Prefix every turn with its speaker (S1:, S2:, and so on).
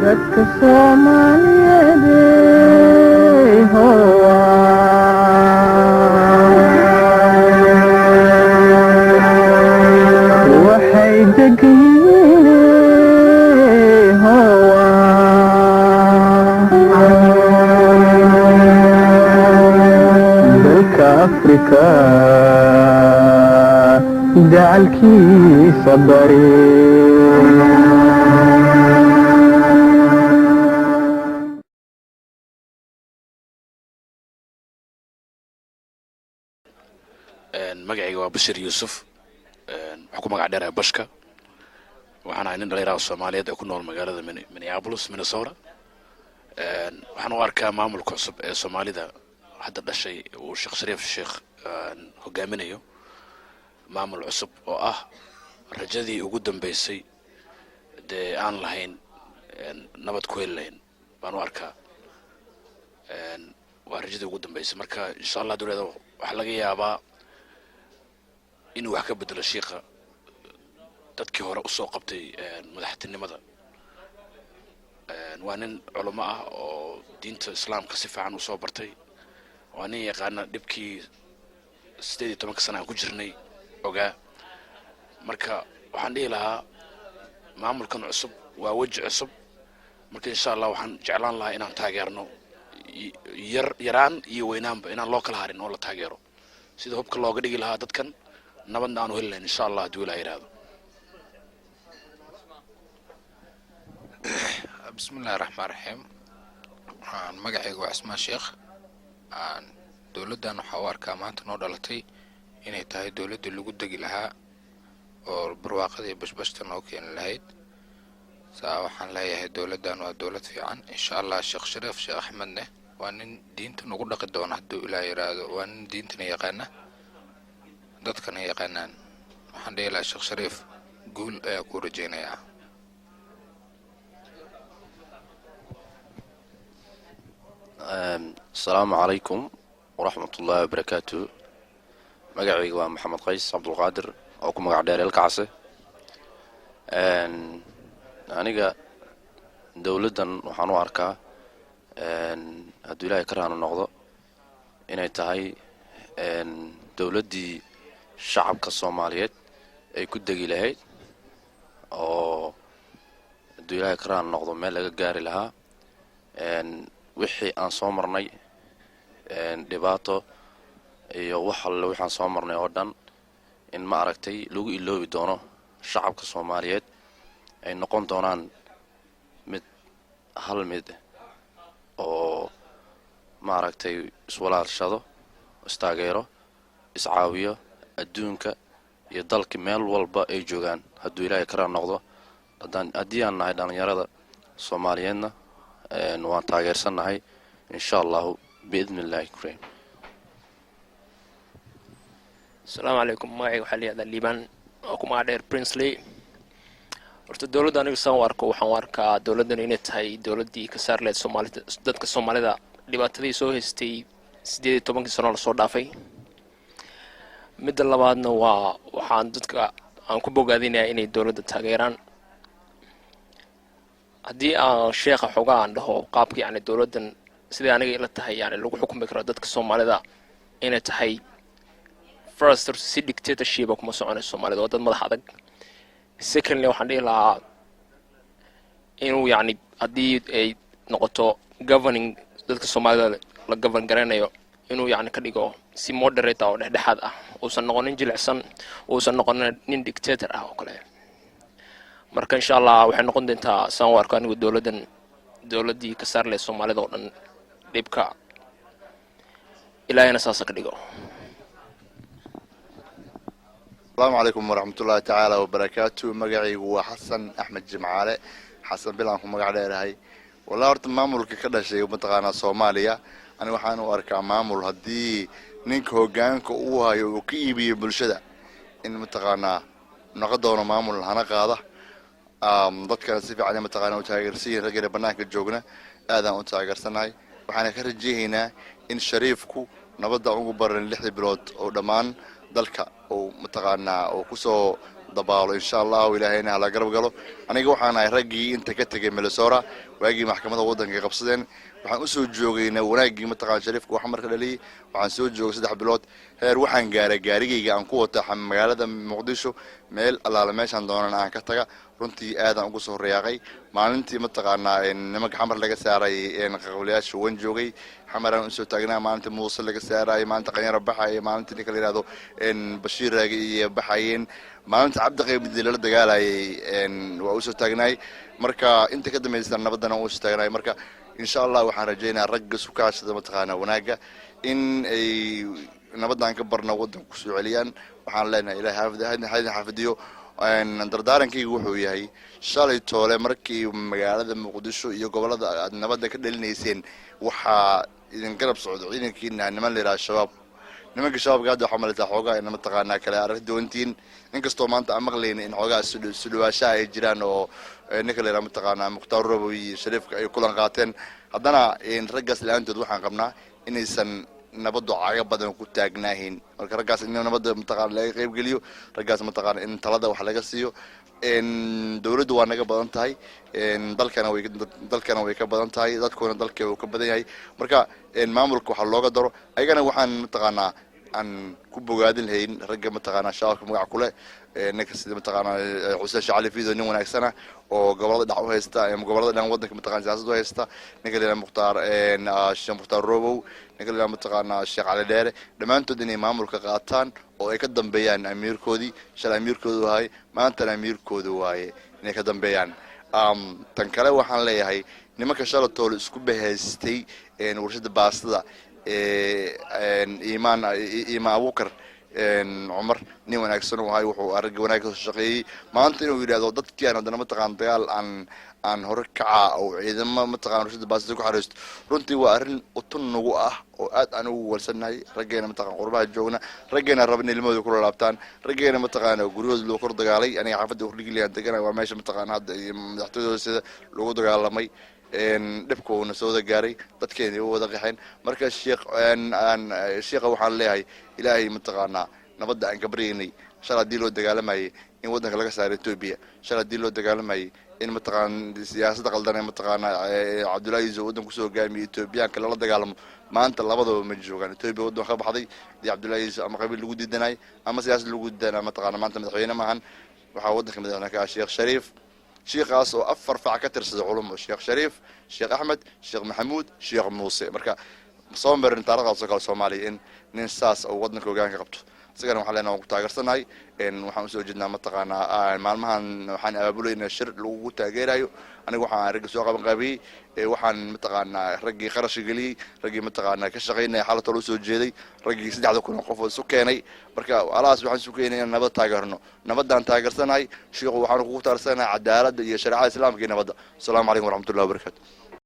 S1: dadka Soomaaliyeed waxay degan dalka Afrika dacalkiisa bari
S2: magacayga waa Bashir Yuusuf waxaan ku magac dheerahay Bashka waxaan ahay nin dhalinyaro Soomaaliyeed oo ku nool magaalada Minneapolis Minnesota waxaan u arkaa maamulka cusub ee Soomaalida hadda dhashay uu Sheekh Shariif Sheekh hogaaminayo maamul cusub oo ah rajadii ugu dambeysay aan lahayn nabad ku helayn baan u arkaa waa rajadii ugu dambeysay marka insha Allah dawladda waxa laga yaabaa inuu wax ka bedelo sheekha dadkii hore u soo qabtay madaxtinimada waa nin culimo ah oo diinta islaamka si fiican u soo bartay waa nin yaqaan dibkii 18 sano ku jirnay ogaa marka waxaan dhihi lahaa maamulkan cusub waa waji cusub marka insha Allah waxaan jeclaan lahaa inaan taageerno yaraan iyo weynaanba inaan loo kala harin oo la taageero sida hubka looga dhigi lahaa dadkan nabadna aanu helayn insha Allah haduu la yiraahdo
S3: bismillahir rahmanir rahim magacaygu waa Ismaa Sheekh dawladdan waxa uu arkaa maanta noo dhalatay inay tahay dawladda lagu dagi lahaa oo barwaaqada bashbashta noo keen lahayd waxaan leeyahay dawladdan waa dawlad fiican insha Allah Sheekh Shariif Sheekh Ahmedne waa nin diinta ugu dhaqi doona haduu ilaa yiraahdo waa nin diinta yaqaana dadkana yaqaanaan waxaan dheelaa Sheekh Shariif guul ayaa ku rajeynayaa
S4: السلام عليكم ورحمة الله وبركاته magacayga waa Maxamed Qays Abdul Qaadir oo ku magac dheer Elkaase aniga dawladdan waxaan u arkaa haduu Ilaahay ka raano noqdo inay tahay dawladdii shacabka Soomaaliyeed ay ku dagi lahayd oo haduu Ilaahay ka raano noqdo meel laga gaari lahaa wixii aan soo marnay dhibaato iyo waxaan soo marnay oo dhan in ma aragtay lagu iloobi doono shacabka Soomaaliyeed ay noqon doonaan hal mid oo ma aragtay iswalaashado istaageero iscaawiyo adduunka iyo dalka meel walba ay joogaan haduu Ilaahay ka raano noqdo haddii aan nahay dhalinyarada Soomaaliyeedna waan taageersanahay insha Allah biidnillaahi kareem
S5: السلام عليكم magacayga waxa la yiraahdaa Liban oo ku magac dheer Princely horta dawladda aniga soo waxaan arkaa dawladdan inay tahay dawladdii ka saarleed Soomaalida dadka Soomaalida dhibaatadii soo haystay 18 sano la soo dhaafay mid labaadna waxaan dadka aan ku bogaadinayaa inay dawladda taageeraan haddii aan sheekha xogaan dhaho qaabkii yani dawladdan sidii aniga ila tahay yani lagu xukumi karo dadka Soomaalida inay tahay first si dictatorship kuma soconayso Soomaalida oo dad madax adag secondly waxaan dhihi lahaa inuu yani haddii ay noqoto governing dadka Soomaalida la govern garanayo inuu yani ka dhigo si moderate oo dhexdhexaad ah uusan noqonin jilicsan uusan noqonin nin dictator ah oo kale marka insha Allah waxay noqon doontaa saan warka anigu dawladdii ka saarlay Soomaalida oo dhan dhibka ilaahayna saas ka dhigo
S6: السلام عليكم ورحمة الله تعالى وبركاته مقعي هو حسن أحمد جمعالي حسن بلانكم مقع ليرهاي والله ورد مامول كده شيء ومتقانا صوماليا أنا وحانو أركع مامول هدي نينك هوغانك اوها يوكيبي بلشدة إن متقانا نقدونا مامول هنقاضة dadka si fiican ma taqaana u taageersiin ragga banaanka joogna aadan u taageersanahay waxaan ka rajeeynaa in Shariifku nabadda ugu baran 6 bilood oo dhamaan dalka oo mataqaana oo ku soo dabaalo insha Allah ilaahayna hala garab galo aniga waxaan ahay raggii inta ka tagay Minnesota waagii maxkamadda waddanka qabsadeen waxaan u soo joogaynaa wanaagii mataqaan shariifka wax marka dhaliyay waxaan soo joogay 3 bilood heer waxaan gaaray gaarigayga aan ku wato magaalada Muqdisho meel alaala meeshan doonan aan ka taga runtii aad aan ugu soo riyaaqay maalintii mataqaanaa nimanka xamar laga saaray qaqawliyaasha wan joogay xamaraan u soo taagnaa maalintii Muuse laga saaray maalinta qanyara baxay maalintii ninka la yiraahdo Bashiir Raagi iyo baxayeen maalinta Cabdi Qaybid la dagaalayay waa u soo taagnay marka inta ka dambeysay nabadana u soo taagnay marka insha Allah waxaan rajaynayaa ragga sukaashada mataqaanaa wanaaga in ay nabadan ka barna wadanku soo celiyaan waxaan leenahay ilaahay xafidiyo dardaarankaygu wuxuu yahay shalay toole markii magaalada Muqdisho iyo gobolada aad nabadda ka dhalinayseen waxaa idin garab socdo ciidankiina niman la yiraahdo shabaab nimanka shabaabka hadda waxaa malata xoogaa in mataqaanaa kale arag doontiin inkastoo maanta aan maqlayna in xoogaa sudhawaashaha ay jiraan oo ninka la yiraahdo mataqaanaa Mukhtaar Robow iyo Shariifka ay kulan qaateen haddana raggaas la'aantood waxaan qabnaa inaysan nabaddu caaga badan ku taagnaahin marka raggaas in nabadda mataqaanaa laga qayb geliyo raggaas mataqaanaa in talada wax laga siiyo dawladdu waa naga badan tahay dalkana way ka badan tahay dadkuna dalkeedu ka badan yahay marka maamulka waxa looga daro ayagana waxaan mataqaanaa aan ku bogaadin lahayn ragga mataqaanaa shacabka magac kule ninka sida mataqaanaa Xuseen Shacali Fiido nin wanaagsan ah oo gobolada dhac u haysta gobolada dhan wadanka mataqaanaa siyaasad u haysta ninka leeyahay Sheekh Mukhtaar Robow ninka leeyahay mataqaanaa Sheekh Cali Dheere dhamaantood inay maamulka qaataan oo ay ka dambeeyaan amiirkoodii shalay amiirkoodu wahay maanta amiirkoodu waaye inay ka dambeeyaan tan kale waxaan leeyahay nimanka shalay tool isku bahaystay warshada baastada iimaan Abuukar Umar nin wanaagsan oo wuxuu arag wanaag ka shaqeeyay maanta inuu yiraahdo dadkii aan hadana mataqaan dagaal aan hor kaca oo ciidamada mataqaan warshada baastada ku xariisto runtii waa arrin utun nagu ah oo aad aan ugu walsanahay raggeena mataqaan qurbaha joogna raggeena rabna ilmooda ku laabtaan raggeena mataqaan guriyooda loo kor dagaalay aniga xaafadda Urligilaan degana waa meesha mataqaan hadda madaxtooyada sida lagu dagaalamay dhibkoona soo gaaray dadkeena wada qaxeen marka sheekha waxaan leeyahay ilaahay mataqaanaa nabadda aan ka baryaynay shaladii loo dagaalamay in wadanka laga saaray Ethiopia shaladii loo dagaalamay in mataqaan siyaasadda qaldan mataqaanaa Cabdullaahi Yuusuf wadanku soo gaamiyay Ethiopia kala la dagaalamo maanta labadaba ma joogan Ethiopia wadan ka baxday Cabdullaahi Yuusuf ama qabiil lagu diidanay ama siyaasad lagu diidanay mataqaanaa maanta madaxweyne maahan waxa wadanka madaxweyne ka Sheekh Shariif شيخاس أو أفر فعكتر سيد علوم الشيخ شريف الشيخ أحمد الشيخ محمود الشيخ موسى مركا صومبر انتارق الصقر الصومالي إن ننساس أو وضنك وجانك قبته سجنا وحلنا وقت عقرسناي إن وحنسو جدنا متقنا معلمها وحن أقولوا إن الشر لو تاجر أيو أنا وحن رجع سواق بقبي وحن متقنا رجع خرش جلي رجع متقنا كشغينا حالة الوسو جدي رجع سدع ذكر قفوا سكاني مركا على أساس وحن سكاني نبض تاجرنا نبض عن تاجرسناي شيخ وحن قوت أرسنا عدالة يا شريعة الإسلام كنا بدأ السلام عليكم ورحمة الله وبركاته